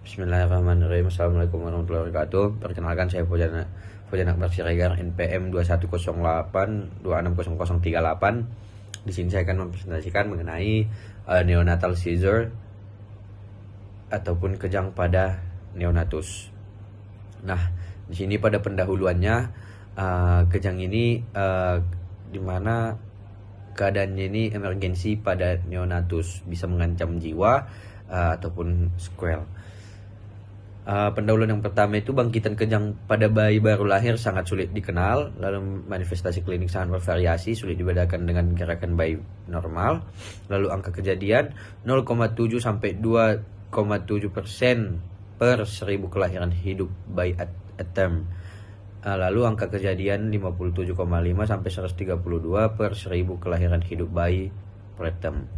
Bismillahirrahmanirrahim. Assalamualaikum warahmatullahi wabarakatuh. Perkenalkan, saya Fajan Akbar Siregar, NPM 2108260038. Di sini saya akan mempresentasikan mengenai neonatal seizure ataupun kejang pada neonatus. Nah, di sini pada pendahuluannya kejang ini di mana keadaannya ini emergensi pada neonatus, bisa mengancam jiwa ataupun sequel. Pendahuluan yang pertama itu bangkitan kejang pada bayi baru lahir sangat sulit dikenal, lalu manifestasi klinik sangat bervariasi, sulit dibedakan dengan gerakan bayi normal. Lalu angka kejadian 0,7 sampai 2,7% per 1000 kelahiran hidup bayi at term. Lalu angka kejadian 57,5 sampai 132 per 1000 kelahiran hidup bayi preterm.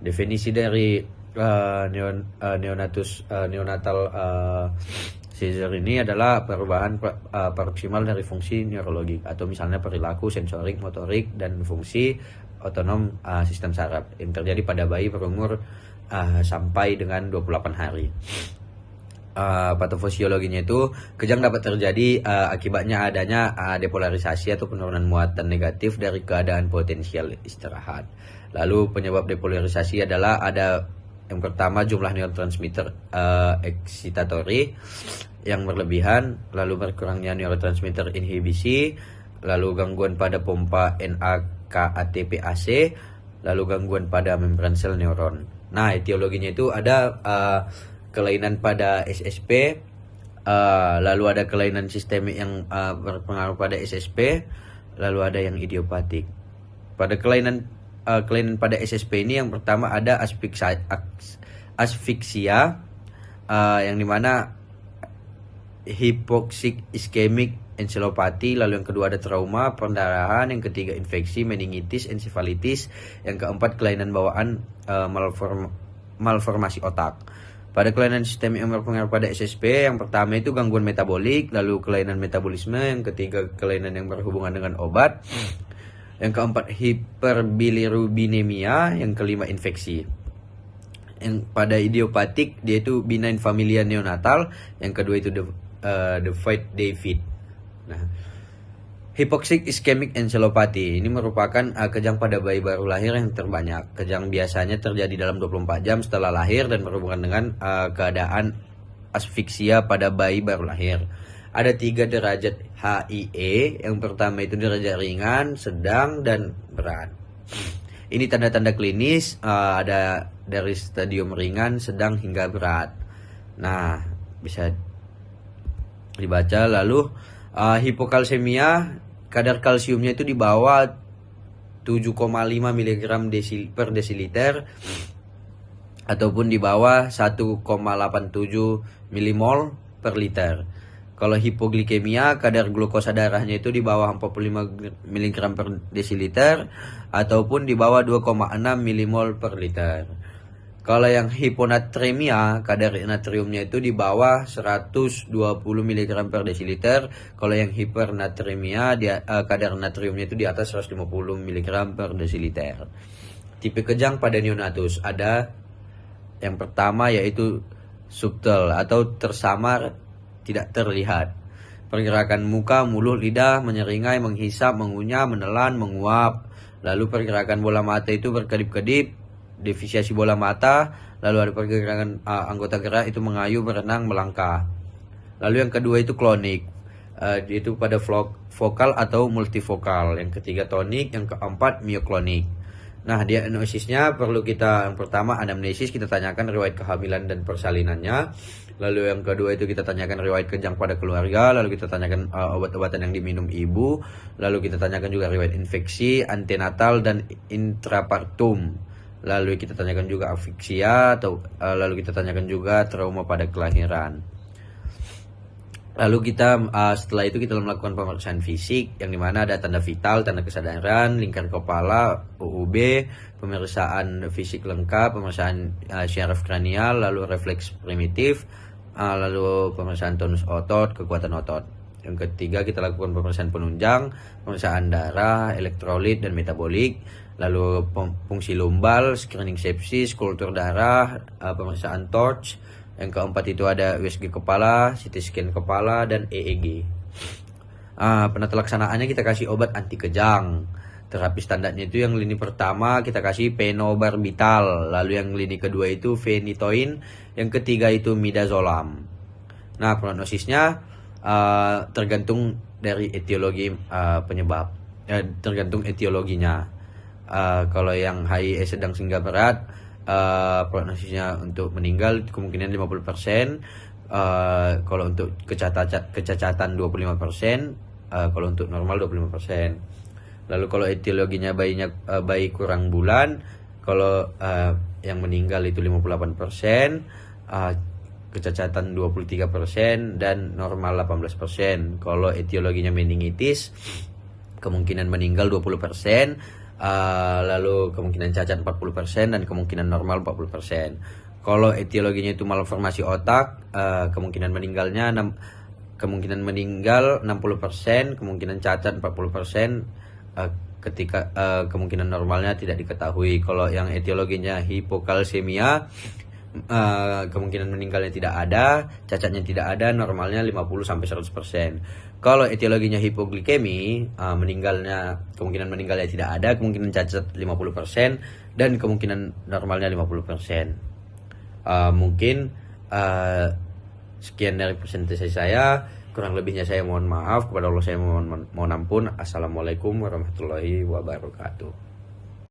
Definisi dari neonatal seizure ini adalah perubahan paroksimal dari fungsi neurologik atau misalnya perilaku, sensorik, motorik, dan fungsi otonom sistem saraf yang terjadi pada bayi berumur sampai dengan 28 hari. Patofisiologinya itu kejang dapat terjadi akibatnya adanya depolarisasi atau penurunan muatan negatif dari keadaan potensial istirahat. Lalu penyebab depolarisasi adalah ada yang pertama jumlah neurotransmitter eksitatori yang berlebihan, lalu berkurangnya neurotransmitter inhibisi, lalu gangguan pada pompa NAK-ATPase, lalu gangguan pada membran sel neuron. Nah, etiologinya itu ada kelainan pada SSP, lalu ada kelainan sistemik yang berpengaruh pada SSP, lalu ada yang idiopatik. Pada kelainan pada SSP ini yang pertama ada asfiksia, yang dimana hypoxic ischemic encephalopathy, lalu yang kedua ada trauma, pendarahan, yang ketiga infeksi, meningitis, encephalitis, yang keempat kelainan bawaan, malformasi otak. Pada kelainan sistemik yang berpengaruh pada SSP, yang pertama itu gangguan metabolik, lalu kelainan metabolisme, yang ketiga kelainan yang berhubungan dengan obat, yang keempat hiperbilirubinemia, yang kelima infeksi. Yang pada idiopatik dia itu benign familial neonatal, yang kedua itu Devoid David. Nah, hypoxic ischemic encephalopathy ini merupakan kejang pada bayi baru lahir yang terbanyak. Kejang biasanya terjadi dalam 24 jam setelah lahir dan berhubungan dengan keadaan asfiksia pada bayi baru lahir. Ada 3 derajat HIE. Yang pertama itu derajat ringan, sedang, dan berat. Ini tanda-tanda klinis, ada dari stadium ringan, sedang, hingga berat. Nah, bisa dibaca. Lalu hipokalsemia, kadar kalsiumnya itu di bawah 7,5 mg per desiliter ataupun di bawah 1,87 mmol per liter. Kalau hipoglikemia, kadar glukosa darahnya itu di bawah 45 mg per desiliter ataupun di bawah 2,6 mmol per liter. Kalau yang hiponatremia, kadar natriumnya itu di bawah 120 mg per desiliter. Kalau yang hipernatremia, kadar natriumnya itu di atas 150 mg per desiliter. Tipe kejang pada neonatus ada yang pertama yaitu subtle atau tersamar, tidak terlihat. Pergerakan muka, mulut, lidah, menyeringai, menghisap, mengunyah, menelan, menguap. Lalu pergerakan bola mata itu berkedip-kedip, defisiasi bola mata. Lalu ada pergerakan anggota gerak itu mengayuh, berenang, melangkah. Lalu yang kedua itu klonik, itu pada vokal atau multivokal. Yang ketiga tonik, yang keempat mioklonik. Nah, diagnosisnya perlu kita, yang pertama anamnesis, kita tanyakan riwayat kehamilan dan persalinannya. Lalu yang kedua itu kita tanyakan riwayat kejang pada keluarga. Lalu kita tanyakan obat-obatan yang diminum ibu. Lalu kita tanyakan juga riwayat infeksi, antenatal, dan intrapartum. Lalu kita tanyakan juga afiksia, lalu kita tanyakan juga trauma pada kelahiran. Lalu kita setelah itu kita melakukan pemeriksaan fisik, yang dimana ada tanda vital, tanda kesadaran, lingkar kepala, UUB, pemeriksaan fisik lengkap, pemeriksaan syaraf kranial, lalu refleks primitif, lalu pemeriksaan tonus otot, kekuatan otot. Yang ketiga kita lakukan pemeriksaan penunjang, pemeriksaan darah, elektrolit, dan metabolik, lalu fungsi lumbal, screening sepsis, kultur darah, pemeriksaan torch, Yang keempat itu ada USG kepala, CT scan kepala, dan EEG. Penata laksanaannya kita kasih obat anti kejang. Terapi standarnya itu yang lini pertama kita kasih phenobarbital, lalu yang lini kedua itu phenytoin, yang ketiga itu midazolam. Nah, prognosisnya tergantung dari etiologi penyebab, tergantung etiologinya. Kalau yang HIE sedang hingga berat, prognosisnya untuk meninggal kemungkinan 50%. Kalau untuk kecacatan 25%, kalau untuk normal 25%. Lalu kalau etiologinya bayi kurang bulan, kalau yang meninggal itu 58%, kecacatan 23%, dan normal 18%. Kalau etiologinya meningitis, kemungkinan meninggal 20%, lalu kemungkinan cacat 40%, dan kemungkinan normal 40%. Kalau etiologinya itu malformasi otak, kemungkinan meninggal 60%, kemungkinan cacat 40%, ketika kemungkinan normalnya tidak diketahui. Kalau yang etiologinya hipokalsemia, kemungkinan meninggalnya tidak ada, cacatnya tidak ada, normalnya 50-100%. Kalau etiologinya hipoglikemi, kemungkinan meninggalnya tidak ada, kemungkinan cacat 50%, dan kemungkinan normalnya 50%. Mungkin sekian dari presentasi saya. Kurang lebihnya saya mohon maaf. Kepada Allah saya mohon ampun. Assalamualaikum warahmatullahi wabarakatuh.